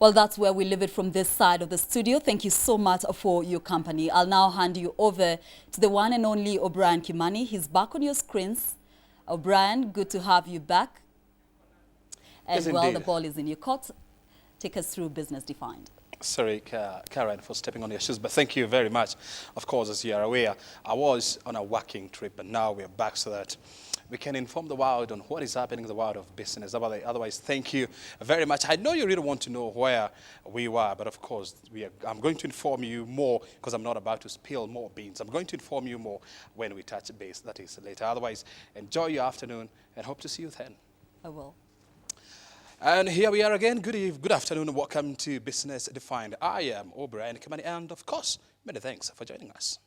Well, that's where we leave it from this side of the studio. Thank you so much for your company. I'll now hand you over to the one and only O'Brien Kimani. He's back on your screens. O'Brien, good to have you back. And Yes, well, indeed. the ball is in your court. Take us through Business Defined. Sorry, Karen, for stepping on your shoes, but thank you very much. Of course, as you are aware, I was on a working trip, but now we're back so that we can inform the world on what is happening in the world of business. Otherwise, thank you very much. I know you really want to know where we were, but of course, I'm going to inform you more because I'm not about to spill more beans. I'm going to inform you more when we touch base, that is later. Otherwise, enjoy your afternoon and hope to see you then. I will. And here we are again. Good afternoon and welcome to Business Defined. I am O'Brien Kimani, and of course, many thanks for joining us.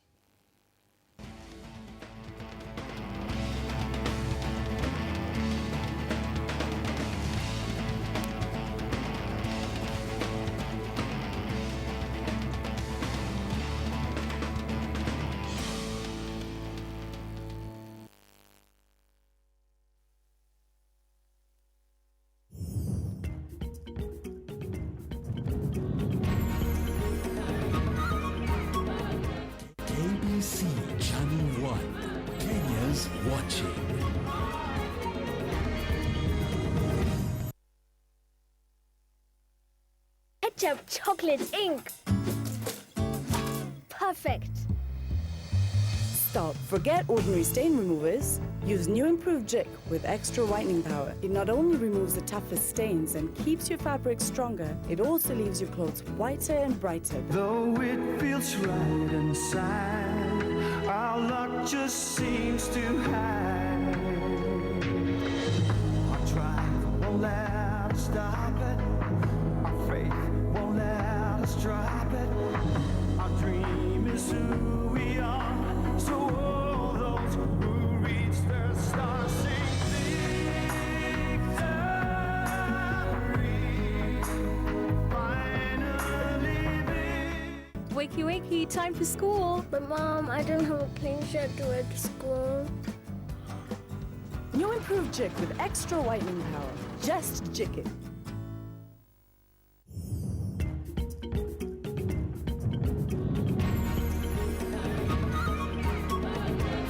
KBC Channel 1, Kenya's watching. Ketchup chocolate ink. Perfect. Stop. Forget ordinary stain removers. Use new improved Jik with extra whitening power. It not only removes the toughest stains and keeps your fabric stronger, it also leaves your clothes whiter and brighter. Though it feels right inside, our luck just seems to hide. Our drive won't let us stop it. Our faith won't let us drop it. Our dream is who we are. So all those who reach the stars sing victory. Finally victory. Wakey, wakey, time for school. But Mom, I don't have a clean shirt to wear to school. New improved Jik with extra whitening power. Just Jik it.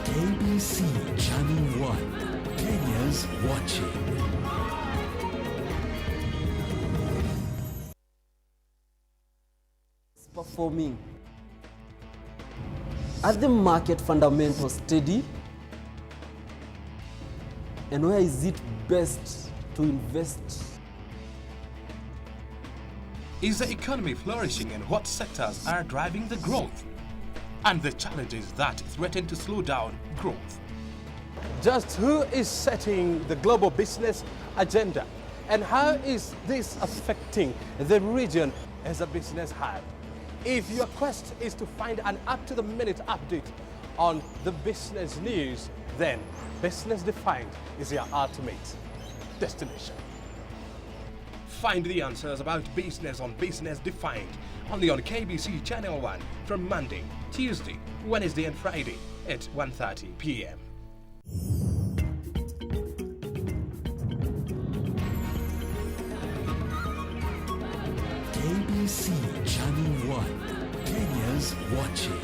KBC Channel 1, Kenya's watching. Performing. Are the market fundamentals steady? And where is it best to invest? Is the economy flourishing and what sectors are driving the growth? And the challenges that threaten to slow down growth. Just who is setting the global business agenda? And how is this affecting the region as a business hub? If your quest is to find an up-to-the-minute update on the business news, then Business Defined is your ultimate destination. Find the answers about business on Business Defined, only on KBC Channel 1 from Monday, Tuesday, Wednesday and Friday at 1:30 p.m. KBC Channel 1, Kenya's watching.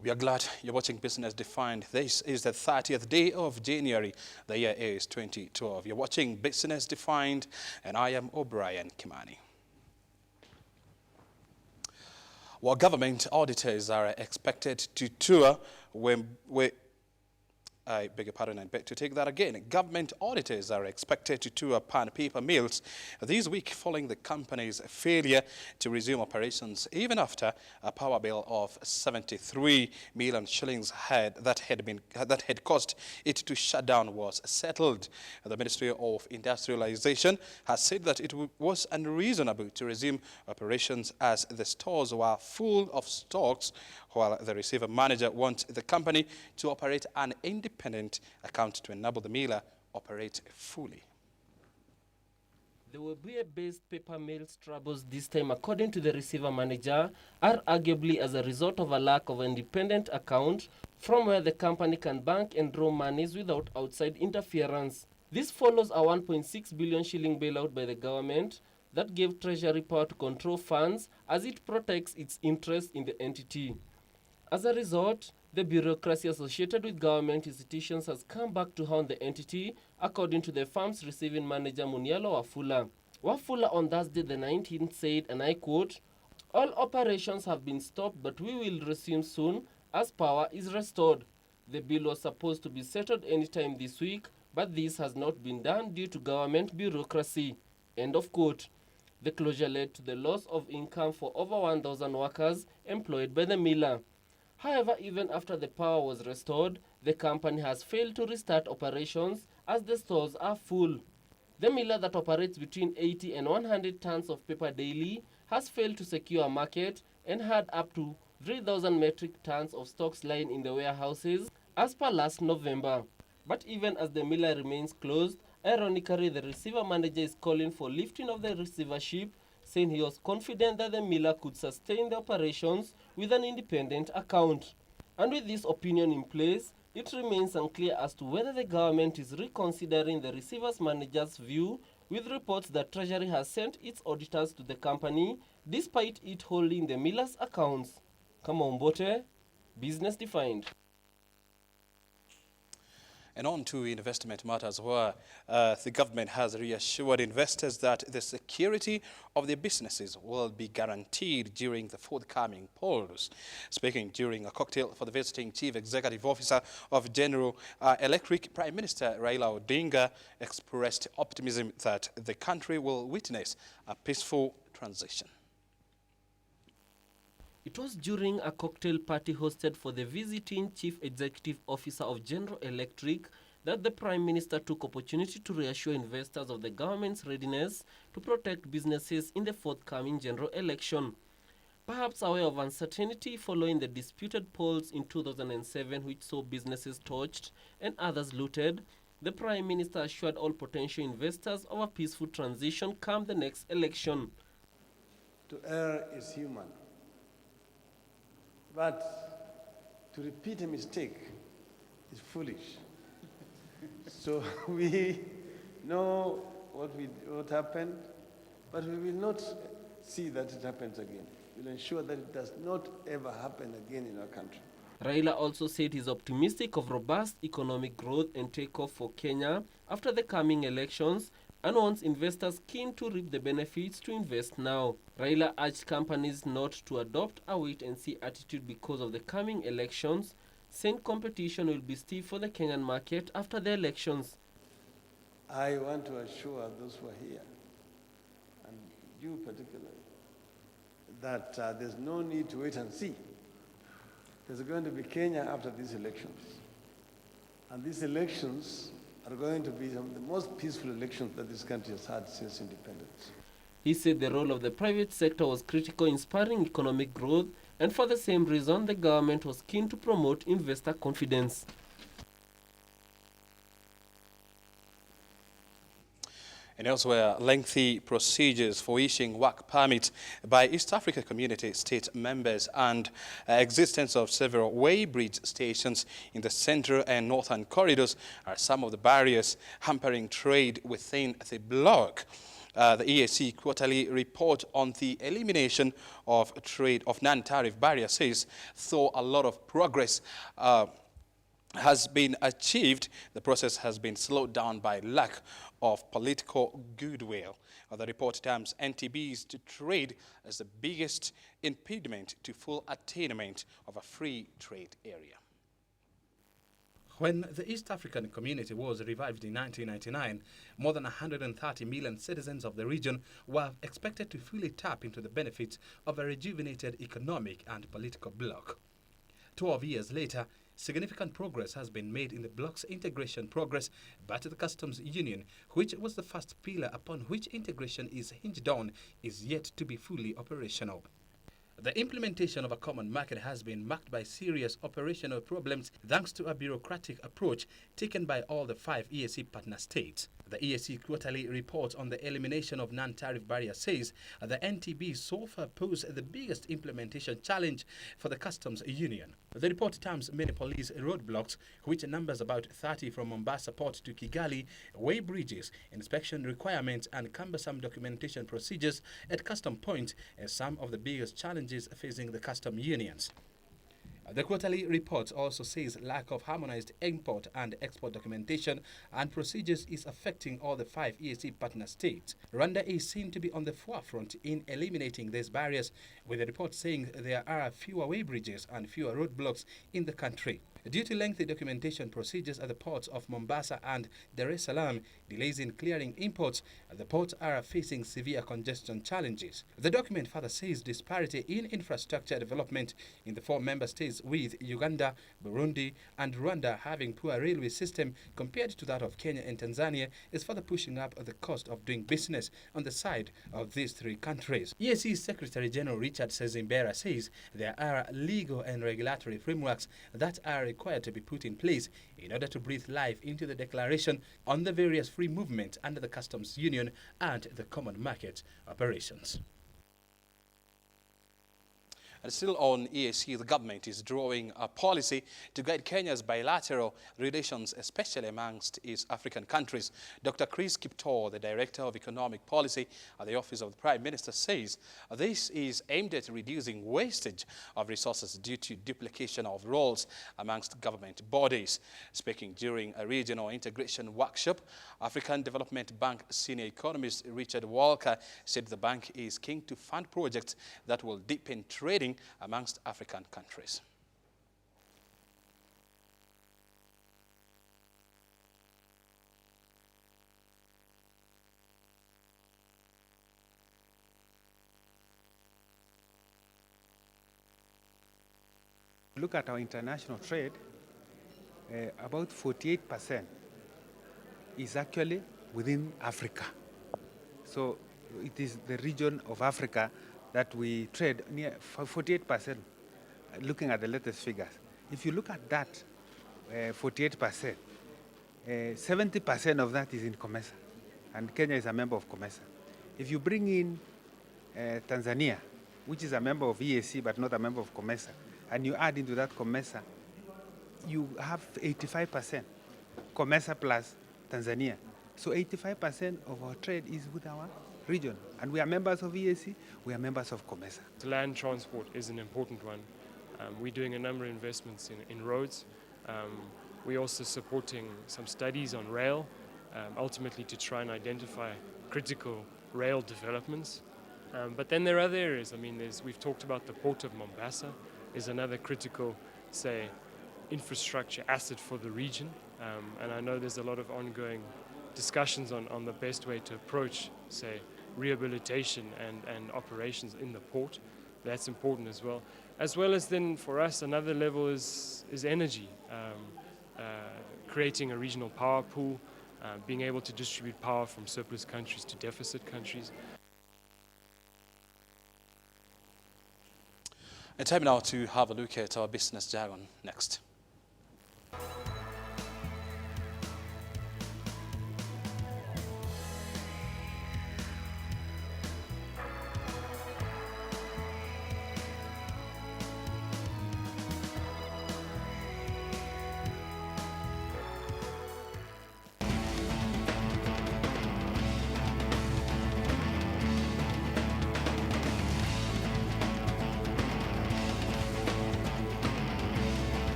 We are glad you're watching Business Defined. This is the 30th day of January. The year is 2012. You're watching Business Defined, and I am O'Brien Kimani. Well, government auditors are expected to tour I beg your pardon, I beg to take that again. Government auditors are expected to tour Pan Paper Mills this week following the company's failure to resume operations, even after a power bill of 73 million shillings that had caused it to shut down was settled. The Ministry of Industrialization has said that it was unreasonable to resume operations as the stores were full of stocks while the receiver manager wants the company to operate an independent account to enable the miller operate fully. The Webuye-based paper mill's troubles this time, according to the receiver manager, are arguably as a result of a lack of an independent account from where the company can bank and draw monies without outside interference. This follows a 1.6 billion shilling bailout by the government that gave Treasury power to control funds as it protects its interest in the entity. As a result, the bureaucracy associated with government institutions has come back to haunt the entity, according to the firm's receiving manager Munialo Wafula. Wafula on Thursday the 19th said, and I quote, "All operations have been stopped, but we will resume soon as power is restored. The bill was supposed to be settled anytime this week, but this has not been done due to government bureaucracy." End of quote. The closure led to the loss of income for over 1,000 workers employed by the miller. However, even after the power was restored, the company has failed to restart operations as the stores are full. The miller that operates between 80 and 100 tons of paper daily has failed to secure a market and had up to 3,000 metric tons of stocks lying in the warehouses as per last November. But even as the miller remains closed, ironically, the receiver manager is calling for lifting of the receivership, saying he was confident that the miller could sustain the operations with an independent account. And with this opinion in place, it remains unclear as to whether the government is reconsidering the receiver's manager's view, with reports that Treasury has sent its auditors to the company despite it holding the miller's accounts. Kamombote, Business Defined. And on to investment matters, where the government has reassured investors that the security of their businesses will be guaranteed during the forthcoming polls. Speaking during a cocktail for the visiting Chief Executive Officer of General Electric, Prime Minister Raila Odinga expressed optimism that the country will witness a peaceful transition. It was during a cocktail party hosted for the visiting Chief Executive Officer of General Electric that the Prime Minister took opportunity to reassure investors of the government's readiness to protect businesses in the forthcoming general election. Perhaps aware of uncertainty following the disputed polls in 2007 which saw businesses torched and others looted, the Prime Minister assured all potential investors of a peaceful transition come the next election. To err is human. But to repeat a mistake is foolish. So we know what happened, but we will not see that it happens again. We'll ensure that it does not ever happen again in our country. Raila also said he's optimistic of robust economic growth and takeoff for Kenya after the coming elections and wants investors keen to reap the benefits to invest now. Raila urged companies not to adopt a wait-and-see attitude because of the coming elections, saying competition will be stiff for the Kenyan market after the elections. I want to assure those who are here, and you particularly, that there's no need to wait and see. There's going to be Kenya after these elections. And these elections are going to be some of the most peaceful elections that this country has had since independence. He said the role of the private sector was critical in spurring economic growth, and for the same reason, the government was keen to promote investor confidence. And elsewhere, lengthy procedures for issuing work permits by East Africa Community state members and existence of several weighbridge stations in the central and northern corridors are some of the barriers hampering trade within the bloc. The EAC quarterly report on the elimination of trade of non-tariff barriers says, though a lot of progress has been achieved, the process has been slowed down by lack of political goodwill. The report terms NTBs to trade as the biggest impediment to full attainment of a free trade area. When the East African Community was revived in 1999, more than 130 million citizens of the region were expected to fully tap into the benefits of a rejuvenated economic and political bloc. 12 years later, significant progress has been made in the bloc's integration progress, but the customs union, which was the first pillar upon which integration is hinged on, is yet to be fully operational. The implementation of a common market has been marked by serious operational problems thanks to a bureaucratic approach taken by all the 5 EAC partner states. The EAC quarterly report on the elimination of non-tariff barriers says the NTB so far posed the biggest implementation challenge for the customs union. The report terms many police roadblocks, which numbers about 30 from Mombasa Port to Kigali, way bridges, inspection requirements and cumbersome documentation procedures at custom points as some of the biggest challenges facing the custom unions. The quarterly report also says lack of harmonized import and export documentation and procedures is affecting all the 5 EAC partner states. Rwanda is seen to be on the forefront in eliminating these barriers, with the report saying there are fewer way bridges and fewer roadblocks in the country. Due to lengthy documentation procedures at the ports of Mombasa and Dar es Salaam, delays in clearing imports, the ports are facing severe congestion challenges. The document further says disparity in infrastructure development in the 4 member states, with Uganda, Burundi and Rwanda having poor railway system compared to that of Kenya and Tanzania, is further pushing up the cost of doing business on the side of these 3 countries. EAC Secretary General Richard Sezimbera says there are legal and regulatory frameworks that are required to be put in place in order to breathe life into the declaration on the various free movement under the customs union and the common market operations. And still on EAC, the government is drawing a policy to guide Kenya's bilateral relations, especially amongst East African countries. Dr. Chris Kiptoo, the Director of Economic Policy at the Office of the Prime Minister, says this is aimed at reducing wastage of resources due to duplication of roles amongst government bodies. Speaking during a regional integration workshop, African Development Bank senior economist Richard Walker said the bank is keen to fund projects that will deepen trading amongst African countries. Look at our international trade, about 48% is actually within Africa. So it is the region of Africa that we trade near 48%, looking at the latest figures. If you look at that 48%, 70% of that is in COMESA, and Kenya is a member of COMESA. If you bring in Tanzania, which is a member of EAC but not a member of COMESA, and you add into that COMESA, you have 85%, COMESA plus Tanzania. So 85% of our trade is with our region, and we are members of EAC, we are members of COMESA. Land transport is an important one. We're doing a number of investments in roads. We're also supporting some studies on rail, ultimately to try and identify critical rail developments. But then there are other areas. I mean, we've talked about the port of Mombasa is another critical, say, infrastructure asset for the region. And I know there's a lot of ongoing discussions on the best way to approach, say, rehabilitation and operations in the port. That's important as well. As well as then for us, another level is energy. Creating a regional power pool, being able to distribute power from surplus countries to deficit countries. And time now to have a look at our business jargon next.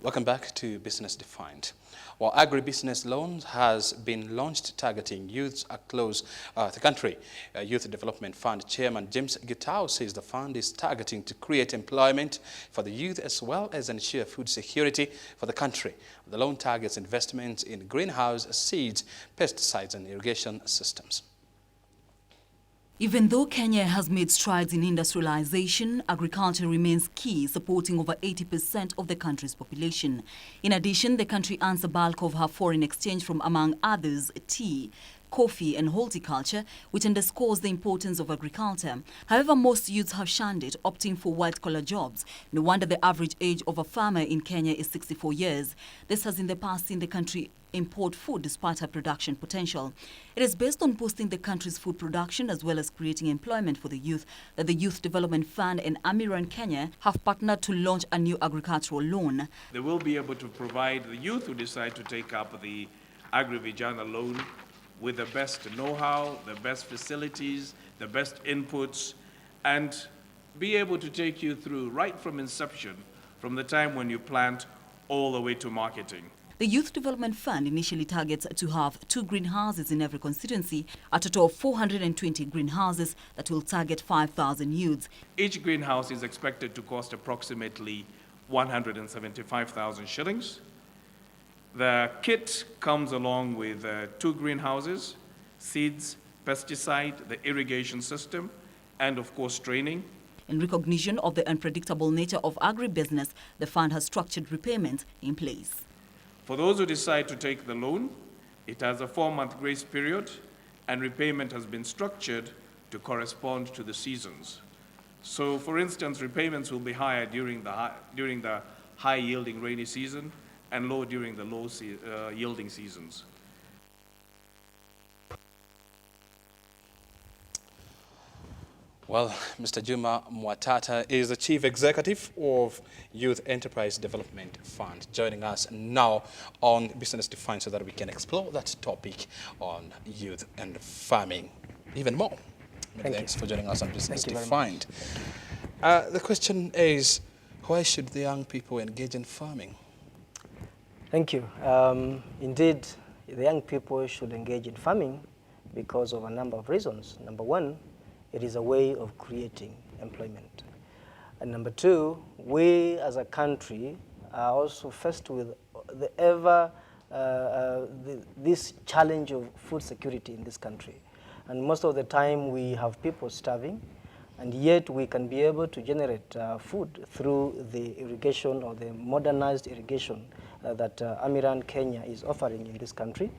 Welcome back to Business Defined. Well, agribusiness loans has been launched targeting youths across the country. Youth Development Fund Chairman James Gitau says the fund is targeting to create employment for the youth as well as ensure food security for the country. The loan targets investments in greenhouse, seeds, pesticides and irrigation systems. Even though Kenya has made strides in industrialization, agriculture remains key, supporting over 80% of the country's population. In addition, the country earns a bulk of her foreign exchange from, among others, tea, coffee and horticulture, which underscores the importance of agriculture. However, most youths have shunned it, opting for white-collar jobs. No wonder the average age of a farmer in Kenya is 64 years. This has in the past seen the country import food despite her production potential. It is based on boosting the country's food production as well as creating employment for the youth that the Youth Development Fund and Amiran Kenya have partnered to launch a new agricultural loan. They will be able to provide the youth who decide to take up the Agri-Vijana loan with the best know-how, the best facilities, the best inputs, and be able to take you through right from inception, from the time when you plant all the way to marketing. The Youth Development Fund initially targets to have 2 greenhouses in every constituency, a total of 420 greenhouses that will target 5,000 youths. Each greenhouse is expected to cost approximately 175,000 shillings. The kit comes along with 2 greenhouses, seeds, pesticide, the irrigation system, and of course training. In recognition of the unpredictable nature of agribusiness, the fund has structured repayment in place. For those who decide to take the loan, it has a 4-month grace period, and repayment has been structured to correspond to the seasons. So, for instance, repayments will be higher during the high-yielding rainy season and low during the low-yielding seasons. Well, Mr. Juma Mwatata is the Chief Executive of Youth Enterprise Development Fund, joining us now on Business Defined so that we can explore that topic on youth and farming even more. Thanks for joining us on Business Defined. The question is, why should the young people engage in farming? Thank you. Indeed, the young people should engage in farming because of a number of reasons. Number one, it is a way of creating employment. And number two, we as a country are also faced with this challenge of food security in this country. And most of the time we have people starving, and yet we can be able to generate food through the irrigation or the modernized irrigation that Amiran Kenya is offering in this country.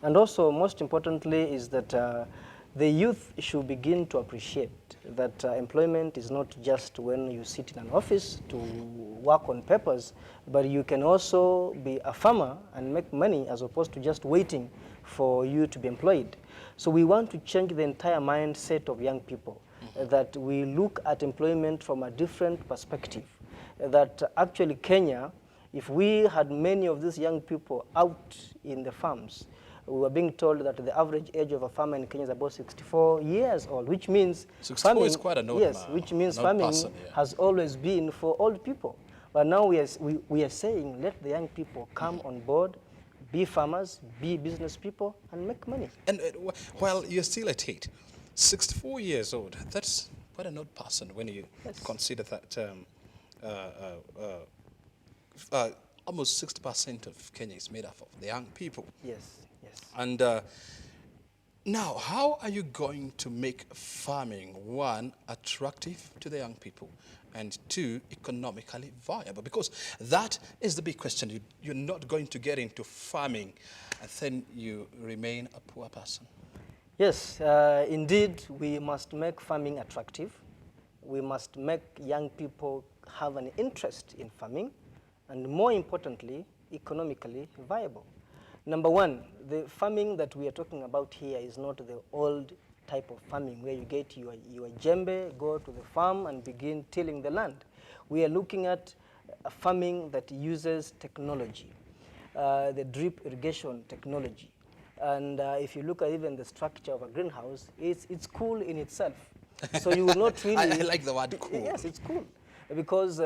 And also, most importantly, is that the youth should begin to appreciate that employment is not just when you sit in an office to work on papers, but you can also be a farmer and make money as opposed to just waiting for you to be employed. So we want to change the entire mindset of young people, that we look at employment from a different perspective, that actually Kenya, if we had many of these young people out in the farms, we were being told that the average age of a farmer in Kenya is about 64 years old, which means 64 farming, is quite an old yes, which means farming has always been for old people. But now we are saying, let the young people come on board, be farmers, be business people, and make money. And while you're still at it, 64 years old, that's quite an old person when you consider that almost 60% of Kenya is made up of the young people. Yes, yes. And now, how are you going to make farming, one, attractive to the young people, and two, economically viable? Because that is the big question. You're not going to get into farming and then you remain a poor person. Yes, indeed, we must make farming attractive. We must make young people have an interest in farming, and more importantly, economically viable. Number one, the farming that we are talking about here is not the old type of farming where you get your djembe, go to the farm and begin tilling the land. We are looking at a farming that uses technology, the drip irrigation technology. And if you look at even the structure of a greenhouse, it's cool in itself. So you will not really... I like the word cool. Yes, it's cool. Because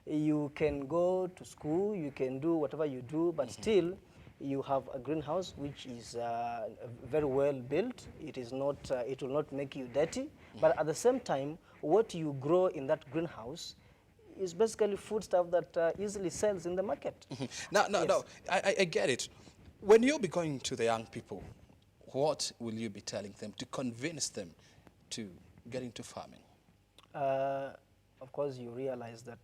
you can go to school, you can do whatever you do, but still you have a greenhouse which is very well built. It is not, it will not make you dirty. But at the same time, what you grow in that greenhouse is basically food stuff that easily sells in the market. No, I get it. When you'll be going to the young people, what will you be telling them to convince them to get into farming? Of course, you realize that...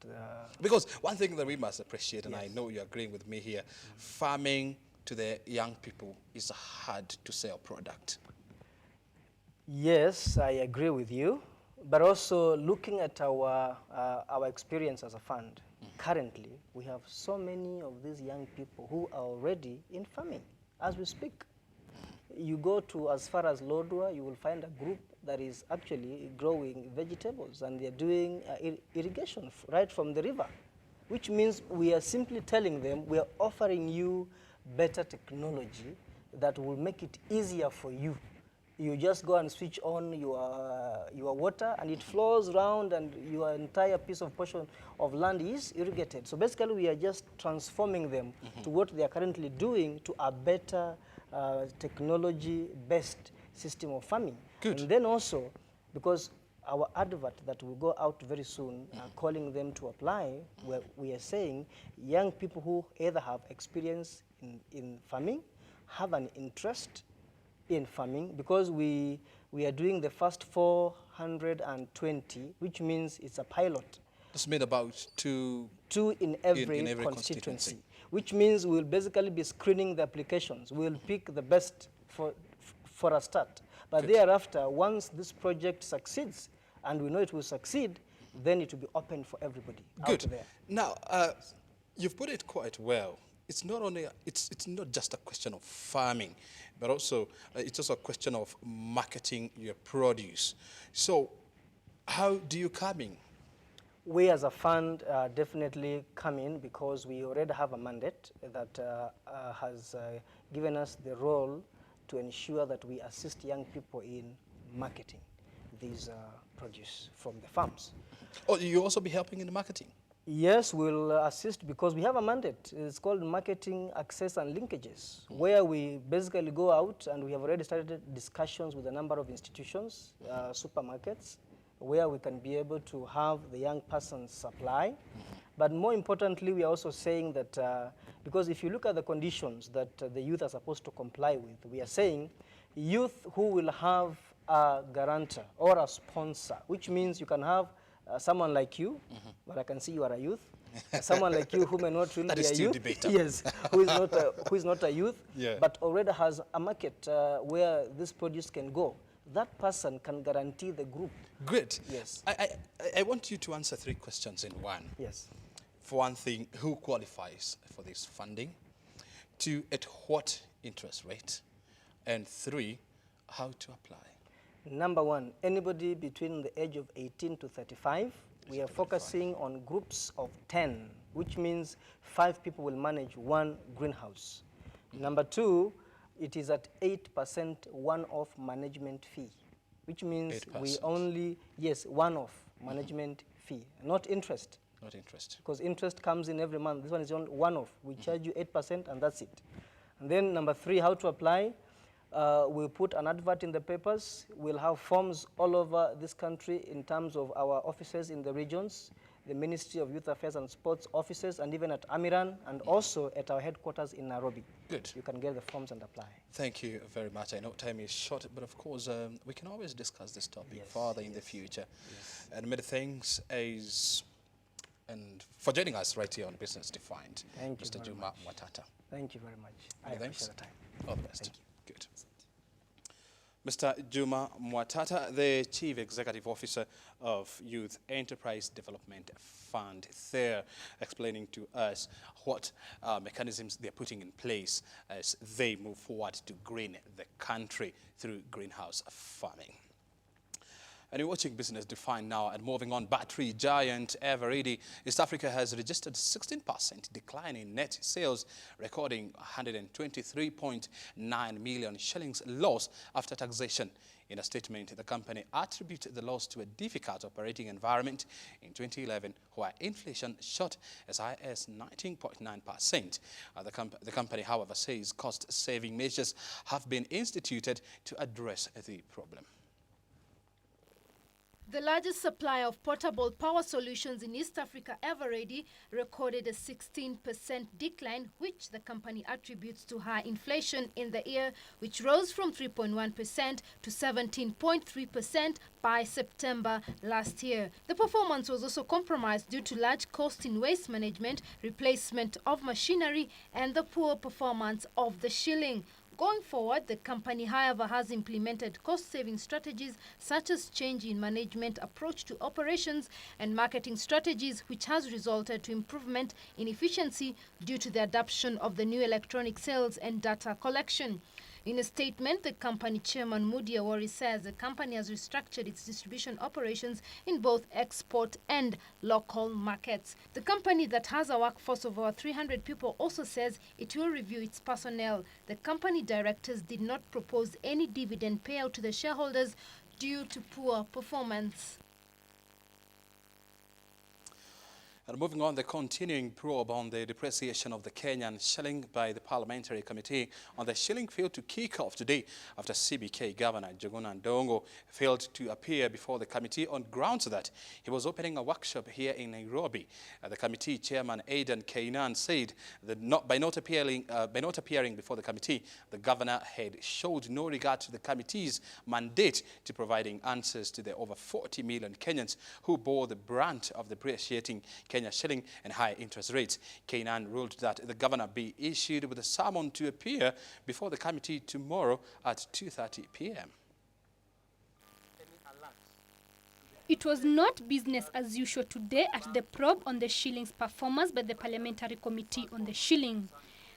Because one thing that we must appreciate, and I know you're agreeing with me here, farming to the young people is a hard-to-sell product. Yes, I agree with you. But also looking at our experience as a fund, currently we have so many of these young people who are already in farming as we speak. You go to as far as Lodwar, you will find a group that is actually growing vegetables, and they're doing irrigation right from the river, which means we are simply telling them we are offering you better technology that will make it easier for you. You just go and switch on your water, and it flows around, and your entire portion of land is irrigated. So basically, we are just transforming them to what they are currently doing to a better technology-based system of farming. Good. And then also, because our advert that will go out very soon, calling them to apply, where we are saying young people who either have experience in farming, have an interest in farming, because we are doing the first 420, which means it's a pilot. This made about two in every constituency, which means we'll basically be screening the applications. We'll pick the best for a start. But thereafter, once this project succeeds, and we know it will succeed, then it will be open for everybody out there. Now, you've put it quite well. It's not only it's not just a question of farming, but also it's also a question of marketing your produce. So, how do you come in? We as a fund definitely come in because we already have a mandate that has given us the role to ensure that we assist young people in marketing these produce from the farms. Oh, you also be helping in the marketing? Yes, we'll assist because we have a mandate. It's called Marketing Access and Linkages, where we basically go out, and we have already started discussions with a number of institutions, supermarkets, where we can be able to have the young persons supply. But more importantly, we are also saying that, because if you look at the conditions that the youth are supposed to comply with, we are saying youth who will have a guarantor or a sponsor, which means you can have someone like you, but I can see you are a youth. Someone like you who may not really be a youth, yes, who is not a youth, but already has a market where this produce can go. That person can guarantee the group. Great. Yes. I want you to answer 3 questions in one. Yes. For one thing, who qualifies for this funding? 2, at what interest rate? And 3, how to apply? Number 1, anybody between the age of 18 to 35. We are focusing on groups of 10, which means 5 people will manage 1 greenhouse. Number 2, it is at 8% one-off management fee, which means 8%. we only, one-off management fee, not interest. Not interest. Because interest comes in every month. This one is only one-off. We charge you 8% and that's it. And then number 3, how to apply. We'll put an advert in the papers. We'll have forms all over this country in terms of our offices in the regions, the Ministry of Youth Affairs and Sports offices, and even at Amiran, and also at our headquarters in Nairobi. Good. You can get the forms and apply. Thank you very much. I know time is short, but of course, we can always discuss this topic further in the future. Yes. And many thanks and for joining us right here on Business Defined. Thank you Mr. very Juma much. Mwatata. Thank you very much. I Many thanks. appreciate the time. All the best. Thank you. Good. Mr. Juma Mwatata, the Chief Executive Officer of Youth Enterprise Development Fund, there explaining to us what mechanisms they're putting in place as they move forward to green the country through greenhouse farming. And you're watching Business Defined now, and moving on, battery giant Eveready East Africa has registered 16% decline in net sales, recording 123.9 million shillings loss after taxation. In a statement, the company attributed the loss to a difficult operating environment in 2011, where inflation shot as high as 19.9%. The company, however, says cost-saving measures have been instituted to address the problem. The largest supplier of portable power solutions in East Africa, Everready, recorded a 16% decline, which the company attributes to high inflation in the year, which rose from 3.1% to 17.3% by September last year. The performance was also compromised due to large cost in waste management, replacement of machinery, and the poor performance of the shilling. Going forward, the company, however, has implemented cost-saving strategies such as change in management approach to operations and marketing strategies, which has resulted to improvement in efficiency due to the adoption of the new electronic sales and data collection. In a statement, the company chairman Moody Awori says the company has restructured its distribution operations in both export and local markets. The company, that has a workforce of over 300 people, also says it will review its personnel. The company directors did not propose any dividend payout to the shareholders due to poor performance. And moving on, the continuing probe on the depreciation of the Kenyan shilling by the Parliamentary Committee on the shilling failed to kick off today after CBK Governor Njuguna Ndung'u failed to appear before the committee on grounds that he was opening a workshop here in Nairobi. The committee chairman Aidan Kainan said that by not appearing before the committee, the governor had showed no regard to the committee's mandate to providing answers to the over 40 million Kenyans who bore the brunt of depreciating Kenya shilling and high interest rates. Kainan ruled that the governor be issued with a summon to appear before the committee tomorrow at 2:30 p.m. It was not business as usual today at the probe on the shilling's performance by the Parliamentary Committee on the Shilling.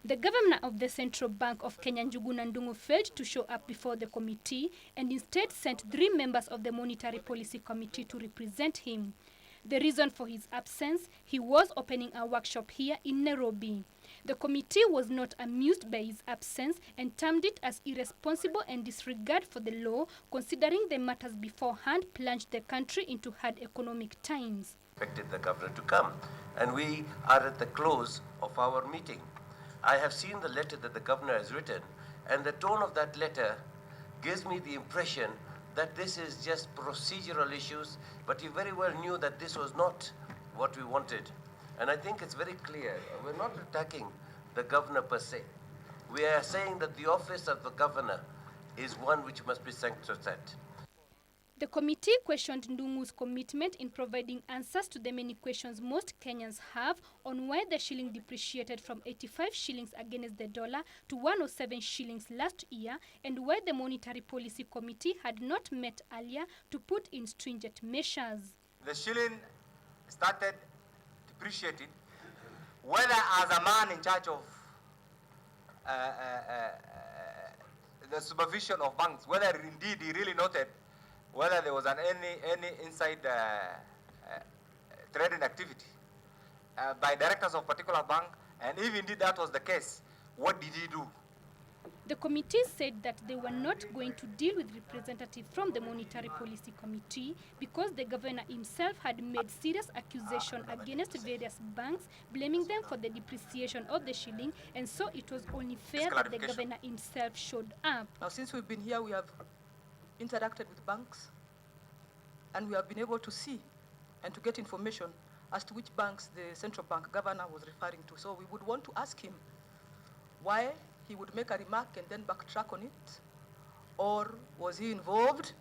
The governor of the Central Bank of Kenya, Njuguna Ndung'u, failed to show up before the committee and instead sent 3 members of the Monetary Policy Committee to represent him. The reason for his absence, he was opening a workshop here in Nairobi. The committee was not amused by his absence and termed it as irresponsible and disregard for the law, considering the matters beforehand plunged the country into hard economic times. Expected the governor to come, and we are at the close of our meeting. I have seen the letter that the governor has written, and the tone of that letter gives me the impression that this is just procedural issues, but he very well knew that this was not what we wanted. And I think it's very clear, we're not attacking the governor per se. We are saying that the office of the governor is one which must be sanctified. The committee questioned Ndung'u's commitment in providing answers to the many questions most Kenyans have on why the shilling depreciated from 85 shillings against the dollar to 107 shillings last year, and why the Monetary Policy Committee had not met earlier to put in stringent measures. The shilling started depreciating, whether as a man in charge of the supervision of banks, whether indeed he really noted whether there was any inside trading activity by directors of particular bank, and if indeed that was the case, what did he do? The committee said that they were not going to deal with representatives from the Monetary Policy Committee because the governor himself had made serious accusations against various banks, blaming them for the depreciation of the shilling, and so it was only fair that the governor himself showed up. Now, since we've been here, we have interacted with banks, and we have been able to see and to get information as to which banks the central bank governor was referring to. So we would want to ask him why he would make a remark and then backtrack on it, or was he involved?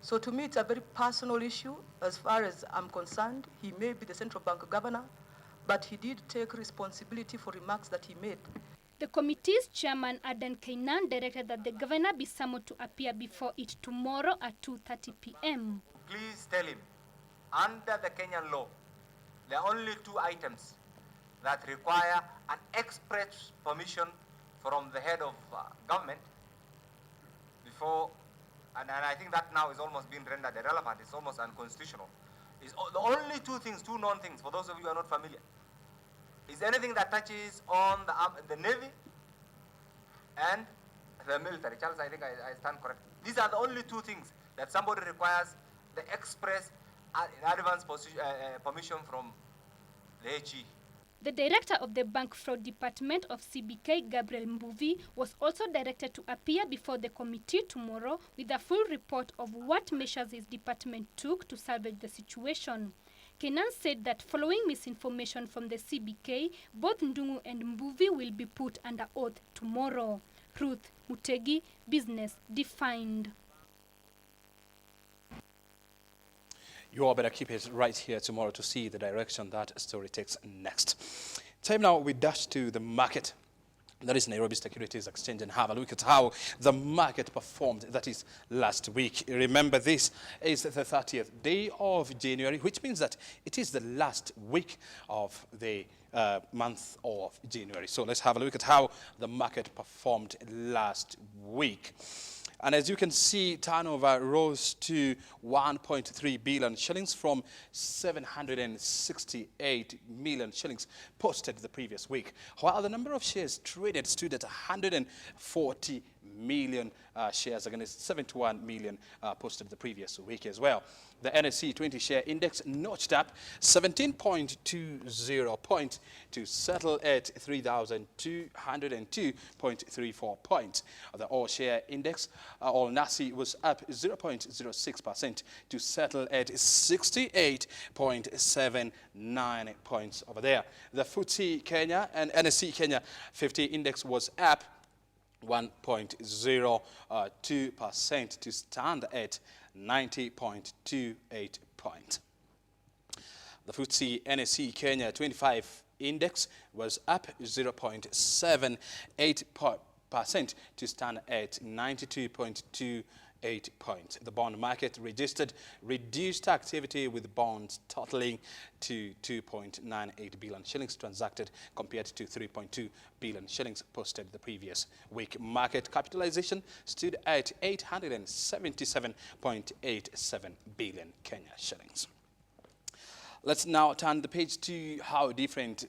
So to me, it's a very personal issue. As far as I'm concerned, he may be the central bank governor, but he did take responsibility for remarks that he made. The committee's chairman, Aidan Kainan, directed that the governor be summoned to appear before it tomorrow at 2:30 p.m. Please tell him, under the Kenyan law, there are only 2 items that require an express permission from the head of government before, and I think that now is almost being rendered irrelevant, it's almost unconstitutional. It's the only 2 things, 2 known things, for those of you who are not familiar, is anything that touches on the Navy and the military. Charles, I think I stand correct. These are the only 2 things that somebody requires the express in advance permission from the HE. The director of the Bank Fraud Department of CBK, Gabriel Mbuvi, was also directed to appear before the committee tomorrow with a full report of what measures his department took to salvage the situation. Kenan said that following misinformation from the CBK, both Ndungu and Mbuvi will be put under oath tomorrow. Ruth Mutegi, Business Defined. You all better keep it right here tomorrow to see the direction that story takes next. Time now we dash to the market. That is Nairobi Securities Exchange, and have a look at how the market performed, that is last week. Remember, this is the 30th day of January, which means that it is the last week of the month of January. So let's have a look at how the market performed last week. And as you can see, turnover rose to 1.3 billion shillings from 768 million shillings posted the previous week, while the number of shares traded stood at 140 million shares against 71 million posted the previous week as well. The NSE 20 share index notched up 17.20 points to settle at 3,202.34 points. The all share index, all NASI, was up 0.06% to settle at 68.79 points over there. The FTSE Kenya and NSE Kenya 50 index was up 1.02% to stand at 90.28 points. The FTSE NSE Kenya 25 index was up 0.78% to stand at 92.28 points. The bond market registered reduced activity with bonds totaling to 2.98 billion shillings transacted compared to 3.2 billion shillings posted the previous week. Market capitalization stood at 877.87 billion Kenya shillings. Let's now turn the page to how different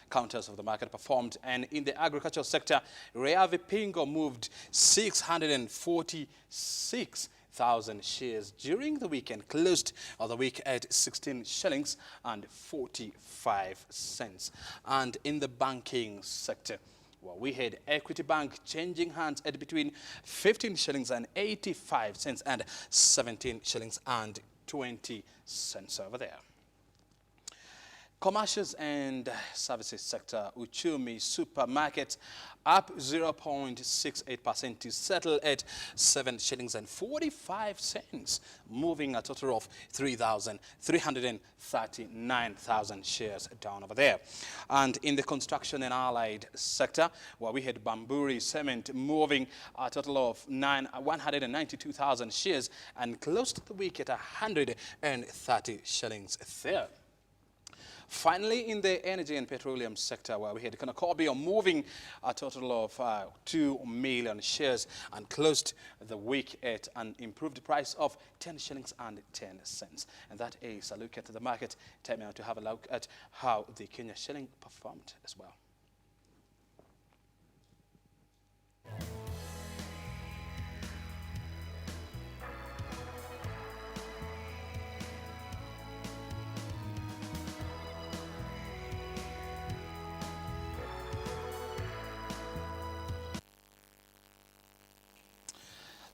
counters of the market performed. And in the agricultural sector, Rehavi Pingo moved 646,000 shares during the weekend, closed the week at 16 shillings and 45 cents. And in the banking sector, well, we had Equity Bank changing hands at between 15 shillings and 85 cents and 17 shillings and 20 cents over there. Commercials and services sector, Uchumi Supermarket up 0.68% to settle at 7 shillings and 45 cents, moving a total of 339,000 shares down over there. And in the construction and allied sector, where we had Bamburi Cement moving a total of 192,000 shares and closed the week at 130 shillings there. Finally, in the energy and petroleum sector, where we had Kanakobi moving a total of 2 million shares and closed the week at an improved price of 10 shillings and 10 cents. And that is a look at the market. Time now to have a look at how the Kenya shilling performed as well.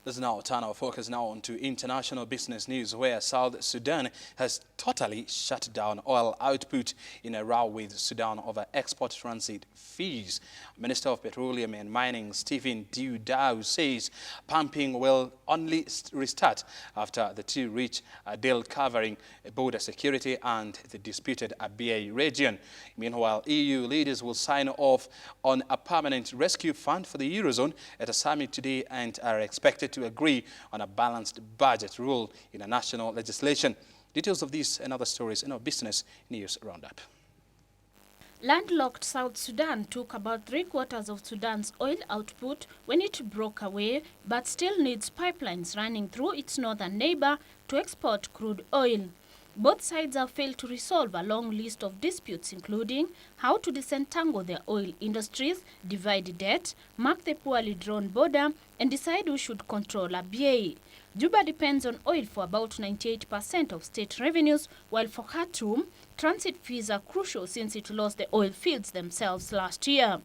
Let's now turn our focus now onto international business news, where South Sudan has totally shut down oil output in a row with Sudan over export transit fees. Minister of Petroleum and Mining Stephen Dudau says pumping will only restart after the two reach a deal covering border security and the disputed Abyei region. Meanwhile, EU leaders will sign off on a permanent rescue fund for the Eurozone at a summit today and are expected to agree on a balanced budget rule in a national legislation. Details of these and other stories in our business news roundup. Landlocked South Sudan took about 3/4 of Sudan's oil output when it broke away, but still needs pipelines running through its northern neighbor to export crude oil. Both sides have failed to resolve a long list of disputes, including how to disentangle their oil industries, divide debt, mark the poorly drawn border, and decide who should control Abyei. Juba depends on oil for about 98% of state revenues, while for Khartoum, transit fees are crucial since it lost the oil fields themselves last year.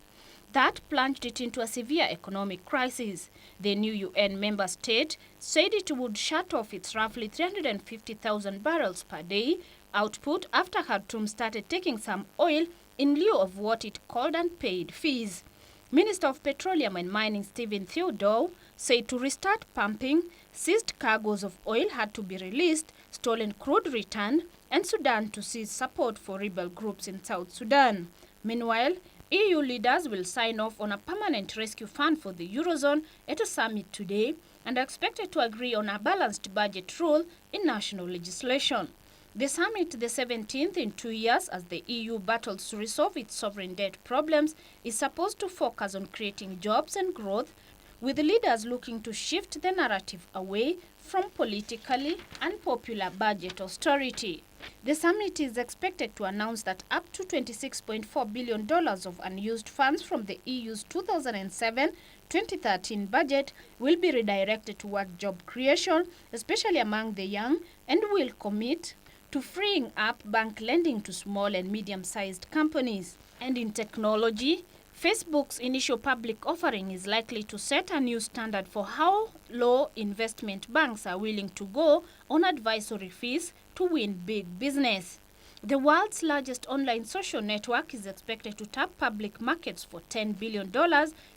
That plunged it into a severe economic crisis. The new UN member state said it would shut off its roughly 350,000 barrels per day output after Khartoum started taking some oil in lieu of what it called unpaid fees. Minister of Petroleum and Mining Stephen Theodore said to restart pumping, seized cargoes of oil had to be released, stolen crude returned, and Sudan to cease support for rebel groups in South Sudan. Meanwhile, EU leaders will sign off on a permanent rescue fund for the Eurozone at a summit today and are expected to agree on a balanced budget rule in national legislation. The summit, the 17th in 2 years as the EU battles to resolve its sovereign debt problems, is supposed to focus on creating jobs and growth, with the leaders looking to shift the narrative away from politically unpopular budget austerity. The summit is expected to announce that up to $26.4 billion of unused funds from the EU's 2007-2013 budget will be redirected toward job creation, especially among the young, and will commit to freeing up bank lending to small and medium-sized companies. And in technology, Facebook's initial public offering is likely to set a new standard for how low investment banks are willing to go on advisory fees to win big business. The world's largest online social network is expected to tap public markets for $10 billion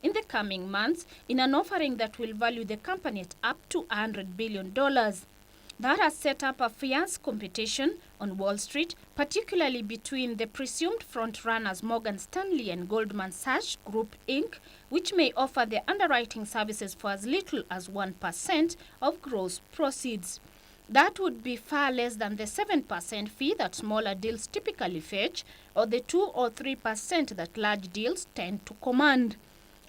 in the coming months in an offering that will value the company at up to $100 billion. That has set up a fierce competition on Wall Street, particularly between the presumed front-runners Morgan Stanley and Goldman Sachs Group Inc., which may offer their underwriting services for as little as 1% of gross proceeds. That would be far less than the 7% fee that smaller deals typically fetch, or the 2 or 3% that large deals tend to command.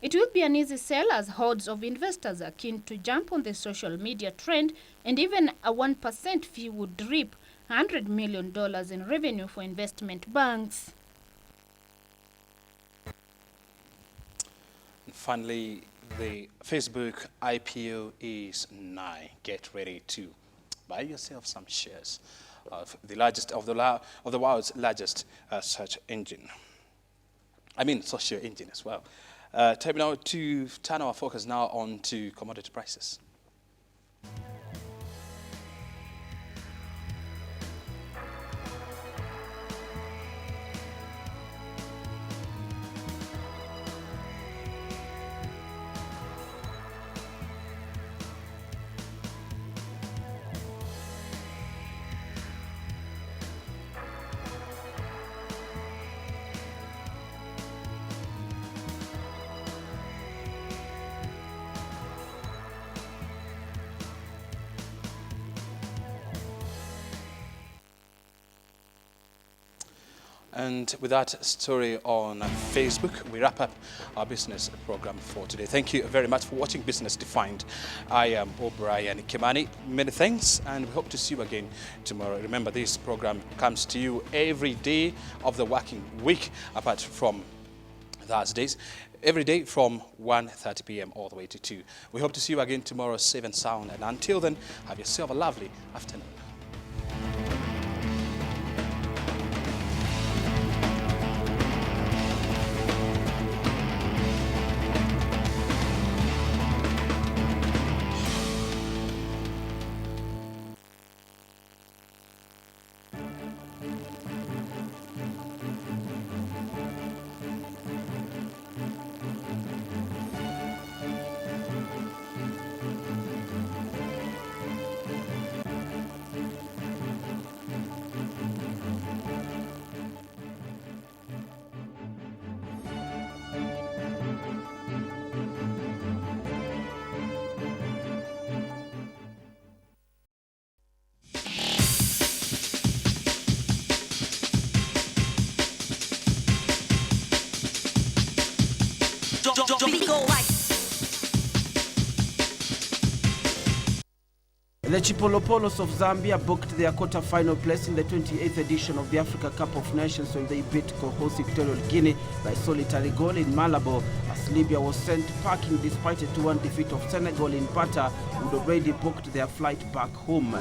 It will be an easy sell as hordes of investors are keen to jump on the social media trend, and even a 1% fee would reap $100 million in revenue for investment banks. And finally, the Facebook IPO is nigh. Get ready to buy yourself some shares of the world's largest search engine. I mean, social engine as well. Time now to turn our focus now on to commodity prices. And with that story on Facebook, we wrap up our business program for today. Thank you very much for watching Business Defined. I am O'Brien Kimani. Many thanks, and we hope to see you again tomorrow. Remember, this program comes to you every day of the working week, apart from Thursdays, every day from 1:30 p.m. all the way to 2. We hope to see you again tomorrow, safe and sound. And until then, have yourself a lovely afternoon. The Chipolopolos of Zambia booked their quarter-final place in the 28th edition of the Africa Cup of Nations when they beat co-host Equatorial Guinea by solitary goal in Malabo, as Libya was sent packing despite a 2-1 defeat of Senegal in Bata, who had already booked their flight back home.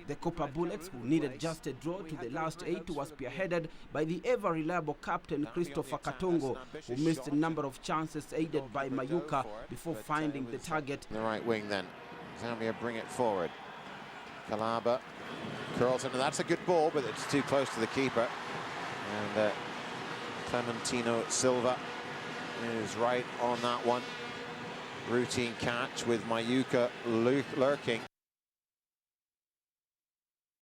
The Copper Bullets, who needed just a draw to the last 8, was spearheaded by the ever-reliable captain Christopher Katongo, who missed a number of chances aided by Mayuka before finding the target. The right wing then. Zambia bring it forward. Kalaba curls into that's a good ball, but it's too close to the keeper. And Clementino Silva is right on that one. Routine catch with Mayuka lurking.